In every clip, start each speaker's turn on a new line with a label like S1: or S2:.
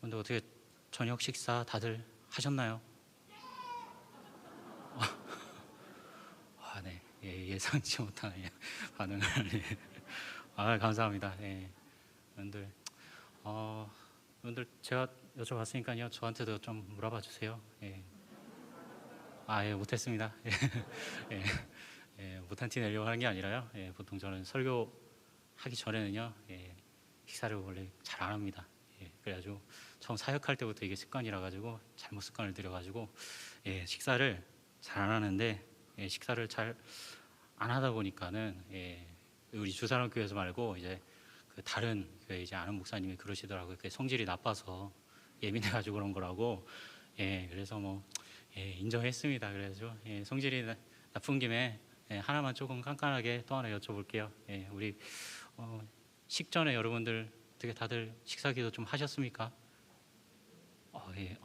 S1: 근데 어떻게 저녁 식사 다들 하셨나요? 아, 네. 예, 예상치 못한 반응을. 예. 아, 감사합니다. 예. 여러분들, 여러분들 제가 여쭤봤으니까요. 저한테도 좀 물어봐 주세요. 예. 아, 예, 못했습니다. 예. 예. 예, 못한 티 내려고 하는 게 아니라요. 예, 보통 저는 설교 하기 전에는요, 예, 식사를 원래 잘 안 합니다. 예, 그래가지고 처음 사역할 때부터 이게 습관이라 가지고 잘못 습관을 들여가지고 예, 식사를 잘 안 하는데 예, 식사를 잘 안 하다 보니까는 예, 우리 주사랑교회에서 말고 이제 그 다른 교회 이제 아는 목사님이 그러시더라고요. 그 성질이 나빠서 예민해가지고 그런 거라고. 예, 그래서 뭐 예, 인정했습니다. 그래서 예, 성질이 나쁜 김에 예, 하나만 조금 깐깐하게 또 하나 여쭤볼게요. 예, 우리 식전에 여러분들 어떻게 다들 식사기도 좀 하셨습니까? 예,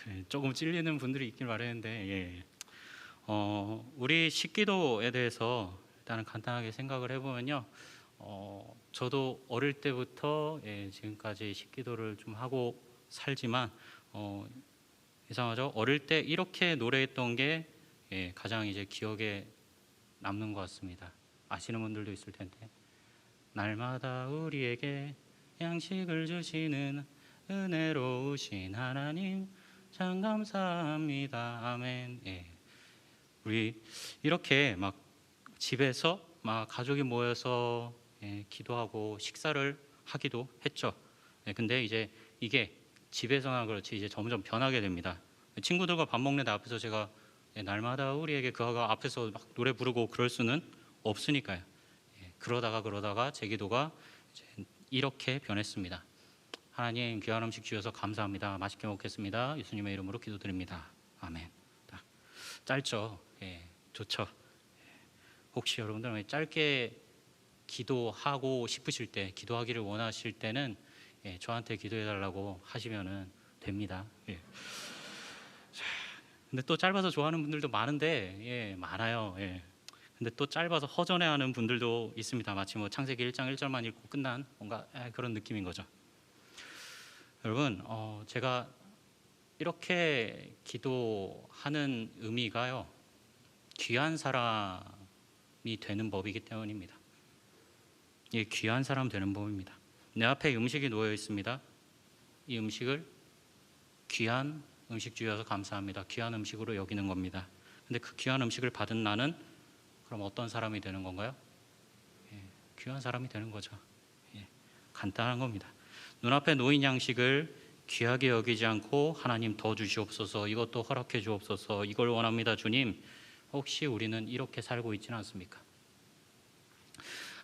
S1: 예. 조금 찔리는 분들이 있길 바랬는데 예. 우리 식기도에 대해서 일단은 간단하게 생각을 해보면요. 저도 어릴 때부터 예, 지금까지 식기도를 좀 하고 살지만 이상하죠. 어릴 때 이렇게 노래했던 게 예, 가장 이제 기억에 남는 것 같습니다. 아시는 분들도 있을 텐데 날마다 우리에게 양식을 주시는 은혜로우신 하나님 참 감사합니다. 아멘. 예. 우리 이렇게 막 집에서 막 가족이 모여서 예, 기도하고 식사를 하기도 했죠. 예, 근데 이제 이게 집에서나 그렇지 이제 점점 변하게 됩니다. 친구들과 밥 먹는 데 앞에서 제가 예, 날마다 우리에게 그가 앞에서 막 노래 부르고 그럴 수는 없으니까요. 예, 그러다가 제 기도가 이제 이렇게 변했습니다. 하나님 귀한 음식 주셔서 감사합니다. 맛있게 먹겠습니다. 예수님의 이름으로 기도드립니다. 아멘. 짧죠. 예, 좋죠. 혹시 여러분들 짧게 기도하고 싶으실 때, 기도하기를 원하실 때는 예, 저한테 기도해달라고 하시면 됩니다. 예. 근데 또 짧아서 좋아하는 분들도 많은데, 예, 많아요. 예. 근데 또 짧아서 허전해하는 분들도 있습니다. 마치 뭐 창세기 1장 1절만 읽고 끝난 뭔가 그런 느낌인 거죠. 여러분, 제가 이렇게 기도하는 의미가요, 귀한 사람이 되는 법이기 때문입니다. 예, 귀한 사람 되는 법입니다. 내 앞에 음식이 놓여 있습니다. 이 음식을 귀한 음식 주셔서 감사합니다. 귀한 음식으로 여기는 겁니다. 근데 그 귀한 음식을 받은 나는 그럼 어떤 사람이 되는 건가요? 예, 귀한 사람이 되는 거죠. 예, 간단한 겁니다. 눈앞에 놓인 양식을 귀하게 여기지 않고 하나님 더 주시옵소서, 이것도 허락해 주옵소서, 이걸 원합니다 주님. 혹시 우리는 이렇게 살고 있지는 않습니까?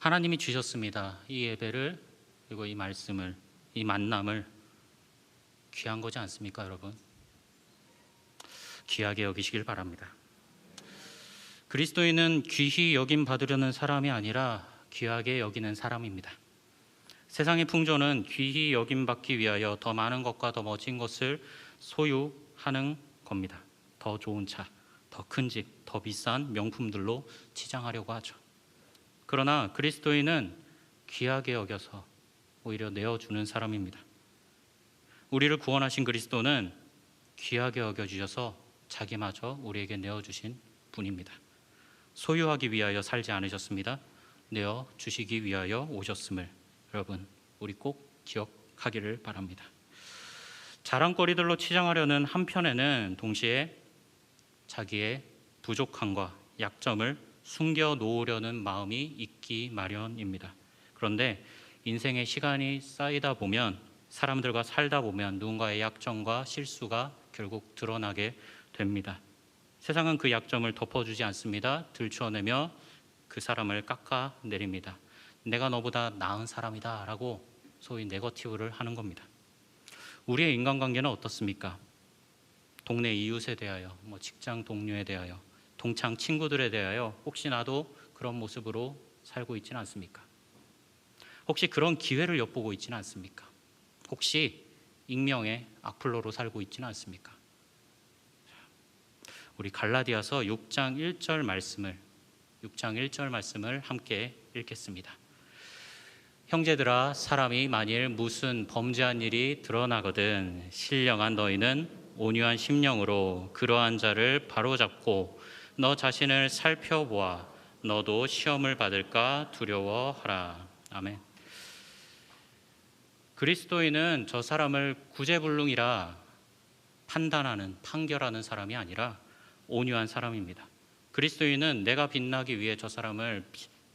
S1: 하나님이 주셨습니다. 이 예배를, 그리고 이 말씀을, 이 만남을 귀한 거지 않습니까, 여러분? 귀하게 여기시길 바랍니다. 그리스도인은 귀히 여김 받으려는 사람이 아니라 귀하게 여기는 사람입니다. 세상의 풍조는 귀히 여김 받기 위하여 더 많은 것과 더 멋진 것을 소유하는 겁니다. 더 좋은 차, 더 큰 집, 더 비싼 명품들로 치장하려고 하죠. 그러나 그리스도인은 귀하게 여겨서 오히려 내어주는 사람입니다. 우리를 구원하신 그리스도는 귀하게 여겨주셔서 자기마저 우리에게 내어주신 분입니다. 소유하기 위하여 살지 않으셨습니다. 내어주시기 위하여 오셨음을 여러분, 우리 꼭 기억하기를 바랍니다. 자랑거리들로 치장하려는 한편에는 동시에 자기의 부족함과 약점을 숨겨놓으려는 마음이 있기 마련입니다. 그런데 인생의 시간이 쌓이다 보면, 사람들과 살다 보면 누군가의 약점과 실수가 결국 드러나게 됩니다. 세상은 그 약점을 덮어주지 않습니다. 들추어내며 그 사람을 깎아내립니다. 내가 너보다 나은 사람이다 라고 소위 네거티브를 하는 겁니다. 우리의 인간관계는 어떻습니까? 동네 이웃에 대하여, 직장 동료에 대하여, 동창 친구들에 대하여 혹시 나도 그런 모습으로 살고 있지는 않습니까? 혹시 그런 기회를 엿보고 있지는 않습니까? 혹시 익명의 악플러로 살고 있지는 않습니까? 우리 갈라디아서 6장 1절 말씀을 함께 읽겠습니다. 형제들아, 사람이 만일 무슨 범죄한 일이 드러나거든 신령한 너희는 온유한 심령으로 그러한 자를 바로잡고 너 자신을 살펴보아 너도 시험을 받을까 두려워하라. 아멘. 그리스도인은 저 사람을 구제불능이라 판결하는 사람이 아니라 온유한 사람입니다. 그리스도인은 내가 빛나기 위해 저 사람을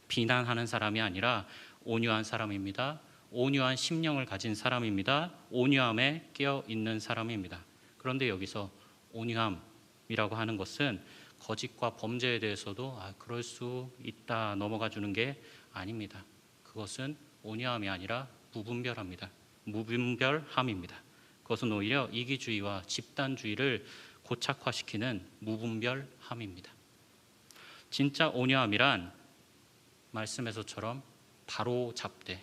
S1: 비난하는 사람이 아니라 온유한 사람입니다. 온유한 심령을 가진 사람입니다. 온유함에 깨어 있는 사람입니다. 그런데 여기서 온유함이라고 하는 것은 거짓과 범죄에 대해서도 그럴 수 있다 넘어가 주는 게 아닙니다. 그것은 온유함이 아니라 무분별함입니다. 그것은 오히려 이기주의와 집단주의를 고착화시키는 무분별함입니다. 진짜 온유함이란 말씀에서처럼 바로잡되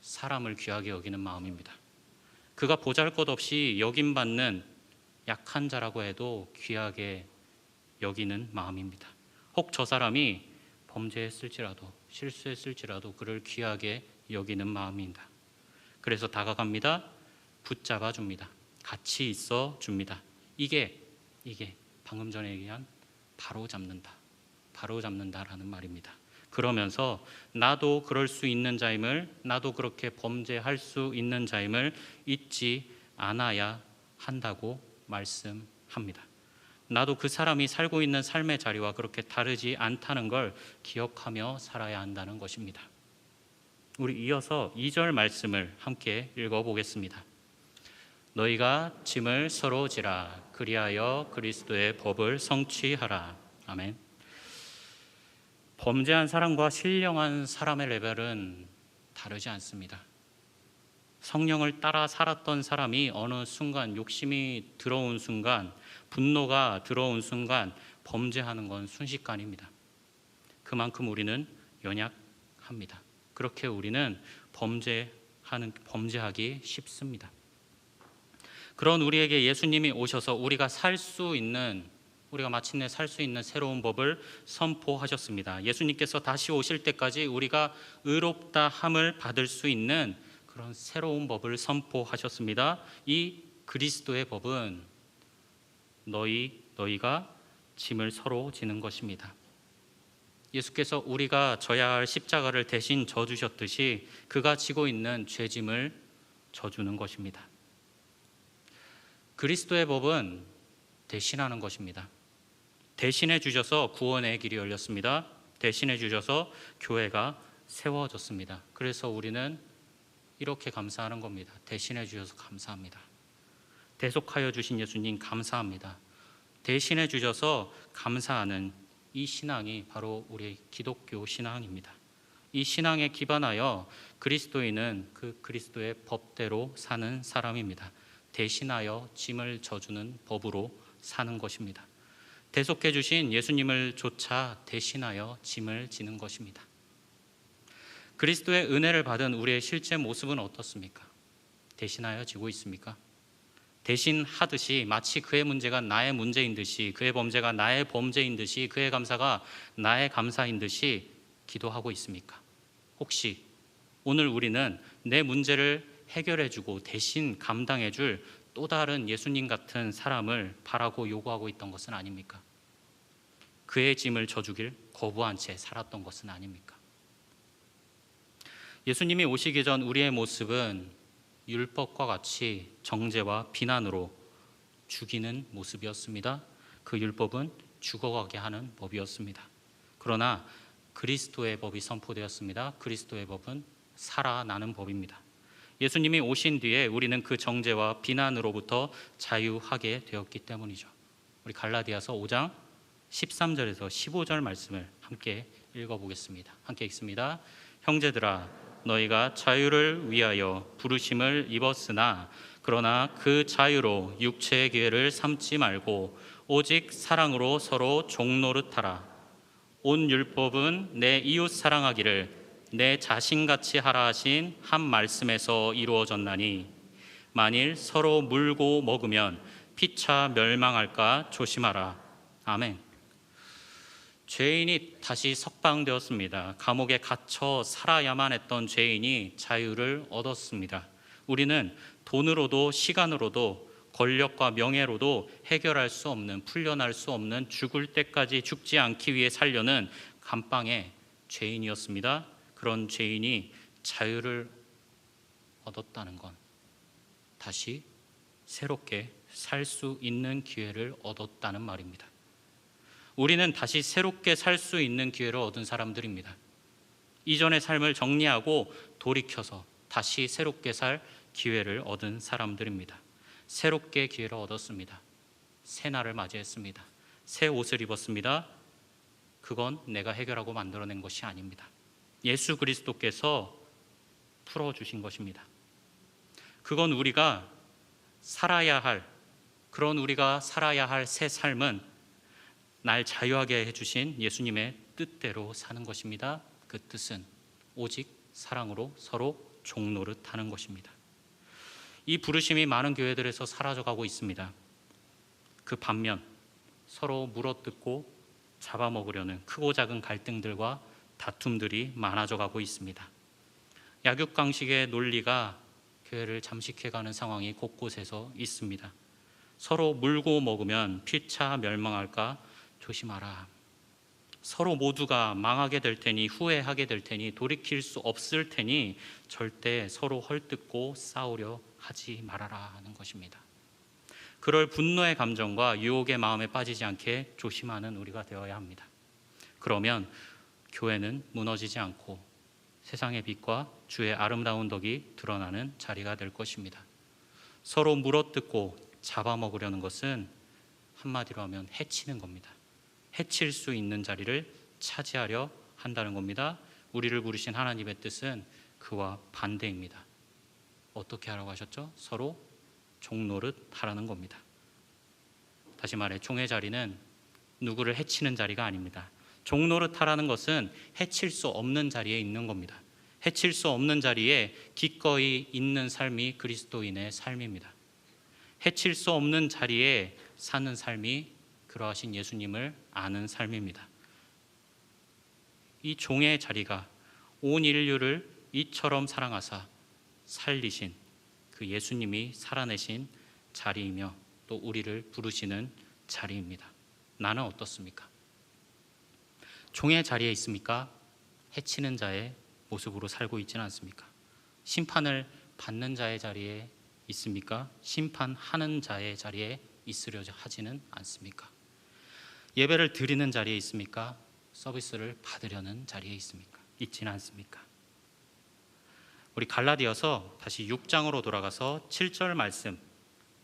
S1: 사람을 귀하게 여기는 마음입니다. 그가 보잘것없이 여김받는 약한 자라고 해도 귀하게 여기는 마음입니다. 혹 저 사람이 범죄했을지라도 실수했을지라도 그를 귀하게 여기는 마음입니다. 그래서 다가갑니다. 붙잡아 줍니다. 같이 있어 줍니다. 이게 방금 전에 얘기한 바로잡는다라는 말입니다. 그러면서 나도 그럴 수 있는 자임을, 나도 그렇게 범죄할 수 있는 자임을 잊지 않아야 한다고 말씀합니다. 나도 그 사람이 살고 있는 삶의 자리와 그렇게 다르지 않다는 걸 기억하며 살아야 한다는 것입니다. 우리 이어서 2절 말씀을 함께 읽어보겠습니다. 너희가 짐을 서로 지라 그리하여 그리스도의 법을 성취하라. 아멘. 범죄한 사람과 신령한 사람의 레벨은 다르지 않습니다. 성령을 따라 살았던 사람이 어느 순간 욕심이 들어온 순간, 분노가 들어온 순간 범죄하는 건 순식간입니다. 그만큼 우리는 연약합니다. 그렇게 우리는 범죄하기 쉽습니다. 그런 우리에게 예수님이 오셔서 우리가 마침내 살 수 있는 새로운 법을 선포하셨습니다. 예수님께서 다시 오실 때까지 우리가 의롭다 함을 받을 수 있는 그런 새로운 법을 선포하셨습니다. 이 그리스도의 법은 너희가 짐을 서로 지는 것입니다. 예수께서 우리가 져야 할 십자가를 대신 져주셨듯이 그가 지고 있는 죄짐을 져주는 것입니다. 그리스도의 법은 대신하는 것입니다. 대신해 주셔서 구원의 길이 열렸습니다. 대신해 주셔서 교회가 세워졌습니다. 그래서 우리는 이렇게 감사하는 겁니다. 대신해 주셔서 감사합니다. 대속하여 주신 예수님 감사합니다. 대신해 주셔서 감사하는 이 신앙이 바로 우리의 기독교 신앙입니다. 이 신앙에 기반하여 그리스도인은 그 그리스도의 법대로 사는 사람입니다. 대신하여 짐을 져주는 법으로 사는 것입니다. 대속해 주신 예수님을 조차 대신하여 짐을 지는 것입니다. 그리스도의 은혜를 받은 우리의 실제 모습은 어떻습니까? 대신하여 지고 있습니까? 대신하듯이 마치 그의 문제가 나의 문제인 듯이, 그의 범죄가 나의 범죄인 듯이, 그의 감사가 나의 감사인 듯이 기도하고 있습니까? 혹시 오늘 우리는 내 문제를 해결해주고 대신 감당해줄 또 다른 예수님 같은 사람을 바라고 요구하고 있던 것은 아닙니까? 그의 짐을 져주길 거부한 채 살았던 것은 아닙니까? 예수님이 오시기 전 우리의 모습은 율법과 같이 정죄와 비난으로 죽이는 모습이었습니다. 그 율법은 죽어가게 하는 법이었습니다. 그러나 그리스도의 법이 선포되었습니다. 그리스도의 법은 살아나는 법입니다. 예수님이 오신 뒤에 우리는 그 정죄와 비난으로부터 자유하게 되었기 때문이죠. 우리 갈라디아서 5장 13절에서 15절 말씀을 함께 읽어보겠습니다. 함께 읽습니다. 형제들아, 너희가 자유를 위하여 부르심을 입었으나 그러나 그 자유로 육체의 기회를 삼지 말고 오직 사랑으로 서로 종노릇하라. 온 율법은 내 이웃 사랑하기를 내 자신같이 하라 하신 한 말씀에서 이루어졌나니 만일 서로 물고 먹으면 피차 멸망할까 조심하라. 아멘. 죄인이 다시 석방되었습니다. 감옥에 갇혀 살아야만 했던 죄인이 자유를 얻었습니다. 우리는 돈으로도 시간으로도 권력과 명예로도 해결할 수 없는, 풀려날 수 없는, 죽을 때까지 죽지 않기 위해 살려는 감방의 죄인이었습니다. 그런 죄인이 자유를 얻었다는 건 다시 새롭게 살 수 있는 기회를 얻었다는 말입니다. 우리는 다시 새롭게 살 수 있는 기회를 얻은 사람들입니다. 이전의 삶을 정리하고 돌이켜서 다시 새롭게 살 기회를 얻은 사람들입니다. 새롭게 기회를 얻었습니다. 새 날을 맞이했습니다. 새 옷을 입었습니다. 그건 내가 해결하고 만들어낸 것이 아닙니다. 예수 그리스도께서 풀어주신 것입니다. 그건 우리가 살아야 할 새 삶은 날 자유하게 해주신 예수님의 뜻대로 사는 것입니다. 그 뜻은 오직 사랑으로 서로 종노릇하는 것입니다. 이 부르심이 많은 교회들에서 사라져가고 있습니다. 그 반면 서로 물어뜯고 잡아먹으려는 크고 작은 갈등들과 다툼들이 많아져가고 있습니다. 약육강식의 논리가 교회를 잠식해가는 상황이 곳곳에서 있습니다. 서로 물고 먹으면 피차 멸망할까 조심하라. 서로 모두가 망하게 될 테니, 후회하게 될 테니, 돌이킬 수 없을 테니 절대 서로 헐뜯고 싸우려 하지 말아라 하는 것입니다. 그럴 분노의 감정과 유혹의 마음에 빠지지 않게 조심하는 우리가 되어야 합니다. 그러면 교회는 무너지지 않고 세상의 빛과 주의 아름다운 덕이 드러나는 자리가 될 것입니다. 서로 물어뜯고 잡아먹으려는 것은 한마디로 하면 해치는 겁니다. 해칠 수 있는 자리를 차지하려 한다는 겁니다. 우리를 부르신 하나님의 뜻은 그와 반대입니다. 어떻게 하라고 하셨죠? 서로 종노릇 하라는 겁니다. 다시 말해 종의 자리는 누구를 해치는 자리가 아닙니다. 종노릇 하라는 것은 해칠 수 없는 자리에 있는 겁니다. 해칠 수 없는 자리에 기꺼이 있는 삶이 그리스도인의 삶입니다. 해칠 수 없는 자리에 사는 삶이 그러하신 예수님을 아는 삶입니다. 이 종의 자리가 온 인류를 이처럼 사랑하사 살리신 그 예수님이 살아내신 자리이며 또 우리를 부르시는 자리입니다. 나는 어떻습니까? 종의 자리에 있습니까? 해치는 자의 모습으로 살고 있지는 않습니까? 심판을 받는 자의 자리에 있습니까? 심판하는 자의 자리에 있으려고 하지는 않습니까? 예배를 드리는 자리에 있습니까? 서비스를 받으려는 자리에 있습니까? 있지는 않습니까? 우리 갈라디아서 다시 6장으로 돌아가서 7절 말씀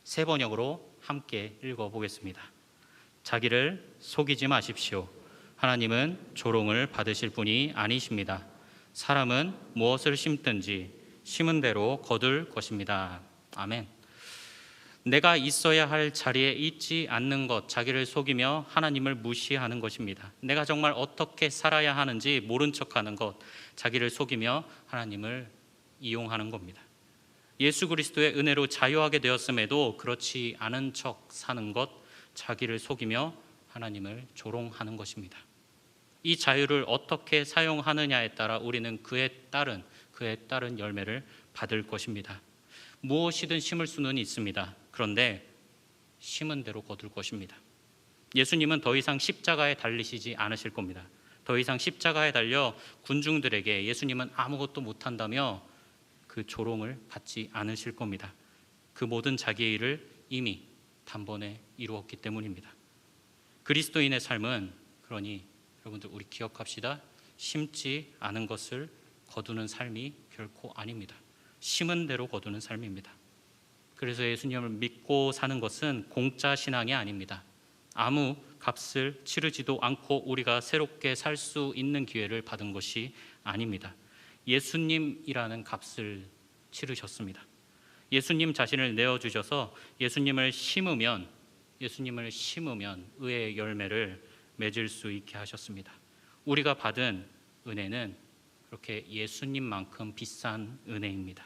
S1: 세 번역으로 함께 읽어보겠습니다. 자기를 속이지 마십시오. 하나님은 조롱을 받으실 분이 아니십니다. 사람은 무엇을 심든지 심은 대로 거둘 것입니다. 아멘. 내가 있어야 할 자리에 있지 않는 것, 자기를 속이며 하나님을 무시하는 것입니다. 내가 정말 어떻게 살아야 하는지 모른 척하는 것, 자기를 속이며 하나님을 이용하는 겁니다. 예수 그리스도의 은혜로 자유하게 되었음에도 그렇지 않은 척 사는 것, 자기를 속이며 하나님을 조롱하는 것입니다. 이 자유를 어떻게 사용하느냐에 따라 우리는 그에 따른 열매를 받을 것입니다. 무엇이든 심을 수는 있습니다. 그런데 심은 대로 거둘 것입니다. 예수님은 더 이상 십자가에 달리시지 않으실 겁니다. 더 이상 십자가에 달려 군중들에게 예수님은 아무것도 못한다며 그 조롱을 받지 않으실 겁니다. 그 모든 자기의 일을 이미 단번에 이루었기 때문입니다. 그리스도인의 삶은 그러니 여러분들 우리 기억합시다. 심지 않은 것을 거두는 삶이 결코 아닙니다. 심은 대로 거두는 삶입니다. 그래서 예수님을 믿고 사는 것은 공짜 신앙이 아닙니다. 아무 값을 치르지도 않고 우리가 새롭게 살 수 있는 기회를 받은 것이 아닙니다. 예수님이라는 값을 치르셨습니다. 예수님 자신을 내어주셔서 예수님을 심으면 의의 열매를 맺을 수 있게 하셨습니다. 우리가 받은 은혜는 그렇게 예수님만큼 비싼 은혜입니다.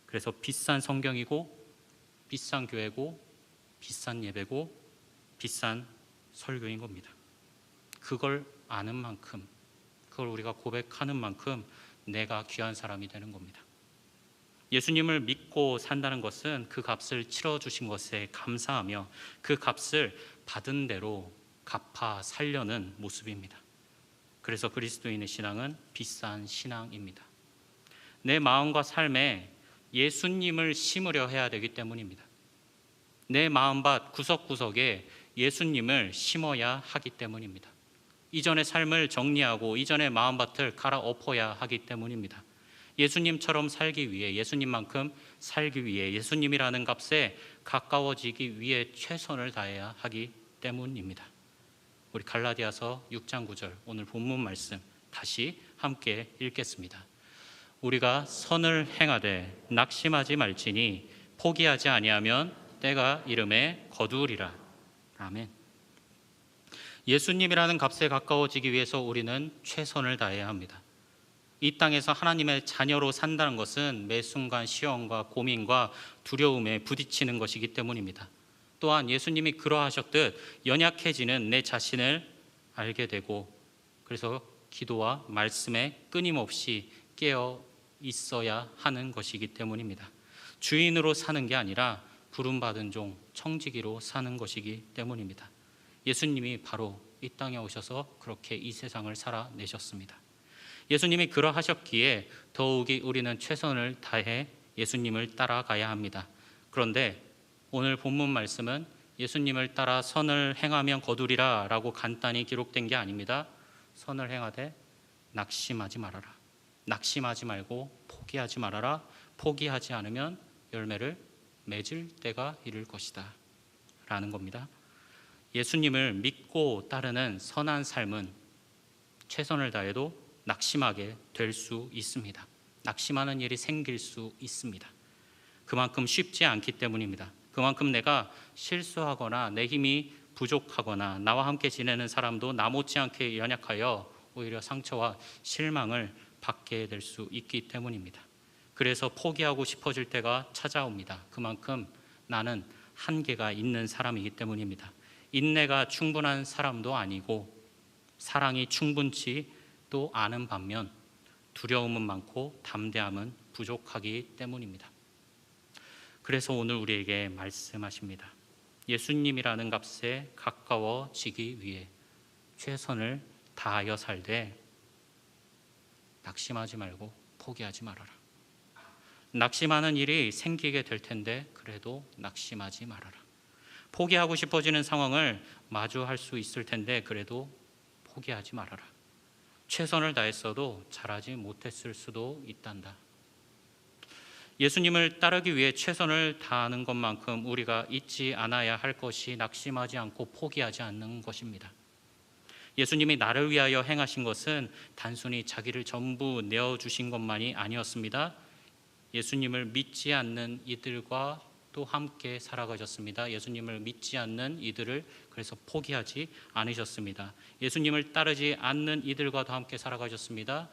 S1: 그래서 비싼 성경이고 비싼 교회고 비싼 예배고 비싼 설교인 겁니다. 그걸 아는 만큼, 그걸 우리가 고백하는 만큼 내가 귀한 사람이 되는 겁니다. 예수님을 믿고 산다는 것은 그 값을 치러주신 것에 감사하며 그 값을 받은 대로 갚아 살려는 모습입니다. 그래서 그리스도인의 신앙은 비싼 신앙입니다. 내 마음과 삶에 예수님을 심으려 해야 되기 때문입니다. 내 마음밭 구석구석에 예수님을 심어야 하기 때문입니다. 이전의 삶을 정리하고 이전의 마음밭을 갈아엎어야 하기 때문입니다. 예수님처럼 살기 위해, 예수님만큼 살기 위해, 예수님이라는 값에 가까워지기 위해 최선을 다해야 하기 때문입니다. 우리 갈라디아서 6장 9절 오늘 본문 말씀 다시 함께 읽겠습니다. 우리가 선을 행하되 낙심하지 말지니 포기하지 아니하면 때가 이름에 거두리라. 아멘. 예수님이라는 값에 가까워지기 위해서 우리는 최선을 다해야 합니다. 이 땅에서 하나님의 자녀로 산다는 것은 매 순간 시험과 고민과 두려움에 부딪히는 것이기 때문입니다. 또한 예수님이 그러하셨듯 연약해지는 내 자신을 알게 되고, 그래서 기도와 말씀에 끊임없이 깨어 있어야 하는 것이기 때문입니다. 주인으로 사는 게 아니라 부름받은 종, 청지기로 사는 것이기 때문입니다. 예수님이 바로 이 땅에 오셔서 그렇게 이 세상을 살아내셨습니다. 예수님이 그러하셨기에 더욱이 우리는 최선을 다해 예수님을 따라가야 합니다. 그런데 오늘 본문 말씀은 예수님을 따라 선을 행하면 거두리라 라고 간단히 기록된 게 아닙니다. 선을 행하되 낙심하지 말아라. 낙심하지 말고 포기하지 말아라. 포기하지 않으면 열매를 맺을 때가 이를 것이다 라는 겁니다. 예수님을 믿고 따르는 선한 삶은 최선을 다해도 낙심하게 될 수 있습니다. 낙심하는 일이 생길 수 있습니다. 그만큼 쉽지 않기 때문입니다. 그만큼 내가 실수하거나 내 힘이 부족하거나 나와 함께 지내는 사람도 나 못지않게 연약하여 오히려 상처와 실망을 받게 될 수 있기 때문입니다. 그래서 포기하고 싶어질 때가 찾아옵니다. 그만큼 나는 한계가 있는 사람이기 때문입니다. 인내가 충분한 사람도 아니고 사랑이 충분치 또 아는 반면 두려움은 많고 담대함은 부족하기 때문입니다. 그래서 오늘 우리에게 말씀하십니다. 예수님이라는 값에 가까워지기 위해 최선을 다하여 살되 낙심하지 말고 포기하지 말아라. 낙심하는 일이 생기게 될 텐데 그래도 낙심하지 말아라. 포기하고 싶어지는 상황을 마주할 수 있을 텐데 그래도 포기하지 말아라. 최선을 다했어도 잘하지 못했을 수도 있단다. 예수님을 따르기 위해 최선을 다하는 것만큼 우리가 잊지 않아야 할 것이 낙심하지 않고 포기하지 않는 것입니다. 예수님이 나를 위하여 행하신 것은 단순히 자기를 전부 내어주신 것만이 아니었습니다. 예수님을 믿지 않는 이들과 또 함께 살아가셨습니다. 예수님을 믿지 않는 이들을 그래서 포기하지 않으셨습니다. 예수님을 따르지 않는 이들과도 함께 살아가셨습니다.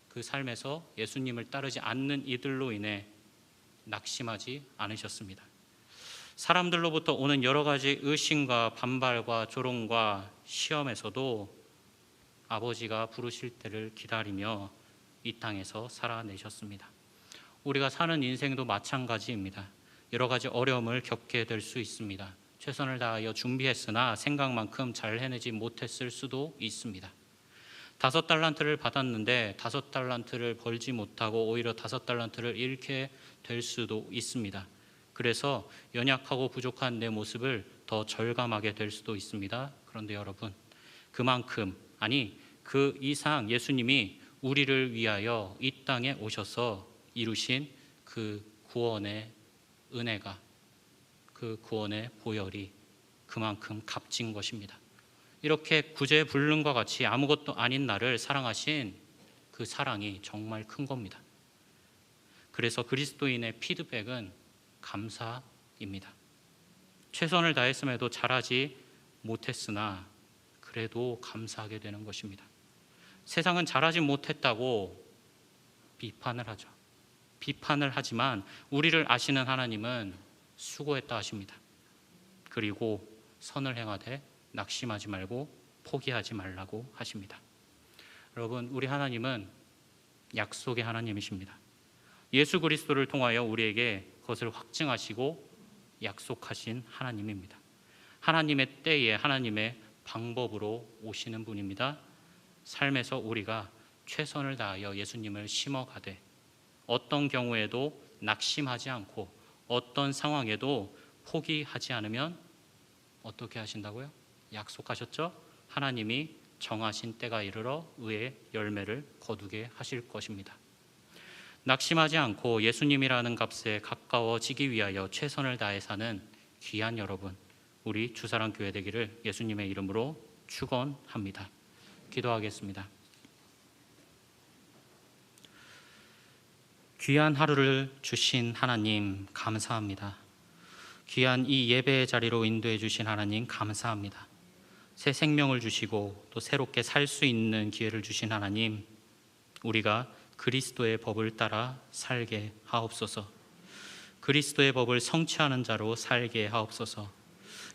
S1: 그 삶에서 예수님을 따르지 않는 이들로 인해 낙심하지 않으셨습니다. 사람들로부터 오는 여러 가지 의심과 반발과 조롱과 시험에서도 아버지가 부르실 때를 기다리며 이 땅에서 살아내셨습니다. 우리가 사는 인생도 마찬가지입니다. 여러 가지 어려움을 겪게 될 수 있습니다. 최선을 다하여 준비했으나 생각만큼 잘 해내지 못했을 수도 있습니다. 5달란트를 받았는데 5달란트를 벌지 못하고 오히려 5달란트를 잃게 될 수도 있습니다. 그래서 연약하고 부족한 내 모습을 더 절감하게 될 수도 있습니다. 그런데 여러분, 그만큼 아니 그 이상 예수님이 우리를 위하여 이 땅에 오셔서 이루신 그 구원의 은혜가, 그 구원의 보혈이 그만큼 값진 것입니다. 이렇게 구제불능과 같이 아무것도 아닌 나를 사랑하신 그 사랑이 정말 큰 겁니다. 그래서 그리스도인의 피드백은 감사입니다. 최선을 다했음에도 잘하지 못했으나 그래도 감사하게 되는 것입니다. 세상은 잘하지 못했다고 비판을 하죠. 비판을 하지만 우리를 아시는 하나님은 수고했다 하십니다. 그리고 선을 행하되 낙심하지 말고 포기하지 말라고 하십니다. 여러분, 우리 하나님은 약속의 하나님이십니다. 예수 그리스도를 통하여 우리에게 그것을 확증하시고 약속하신 하나님입니다. 하나님의 때에 하나님의 방법으로 오시는 분입니다. 삶에서 우리가 최선을 다하여 예수님을 심어가되 어떤 경우에도 낙심하지 않고 어떤 상황에도 포기하지 않으면 어떻게 하신다고요? 약속하셨죠? 하나님이 정하신 때가 이르러 의의 열매를 거두게 하실 것입니다. 낙심하지 않고 예수님이라는 값에 가까워지기 위하여 최선을 다해 사는 귀한 여러분, 우리 주사랑 교회 되기를 예수님의 이름으로 축원합니다. 기도하겠습니다. 귀한 하루를 주신 하나님 감사합니다. 귀한 이 예배의 자리로 인도해 주신 하나님 감사합니다. 새 생명을 주시고 또 새롭게 살 수 있는 기회를 주신 하나님, 우리가 그리스도의 법을 따라 살게 하옵소서. 그리스도의 법을 성취하는 자로 살게 하옵소서.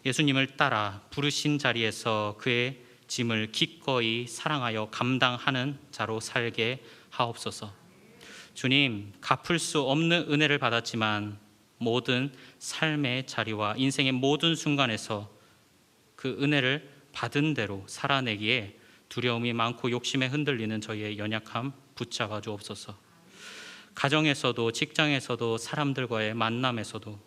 S1: 예수님을 따라 부르신 자리에서 그의 짐을 기꺼이 사랑하여 감당하는 자로 살게 하옵소서. 주님, 갚을 수 없는 은혜를 받았지만 모든 삶의 자리와 인생의 모든 순간에서 그 은혜를 받은 대로 살아내기에 두려움이 많고 욕심에 흔들리는 저희의 연약함 붙잡아 주옵소서. 가정에서도 직장에서도 사람들과의 만남에서도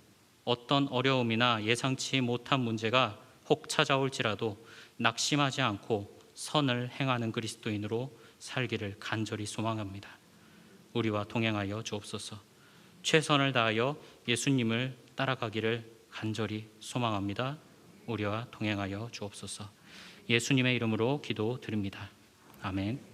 S1: 어떤 어려움이나 예상치 못한 문제가 혹 찾아올지라도 낙심하지 않고 선을 행하는 그리스도인으로 살기를 간절히 소망합니다. 우리와 동행하여 주옵소서. 최선을 다하여 예수님을 따라가기를 간절히 소망합니다. 우리와 동행하여 주옵소서. 예수님의 이름으로 기도드립니다. 아멘.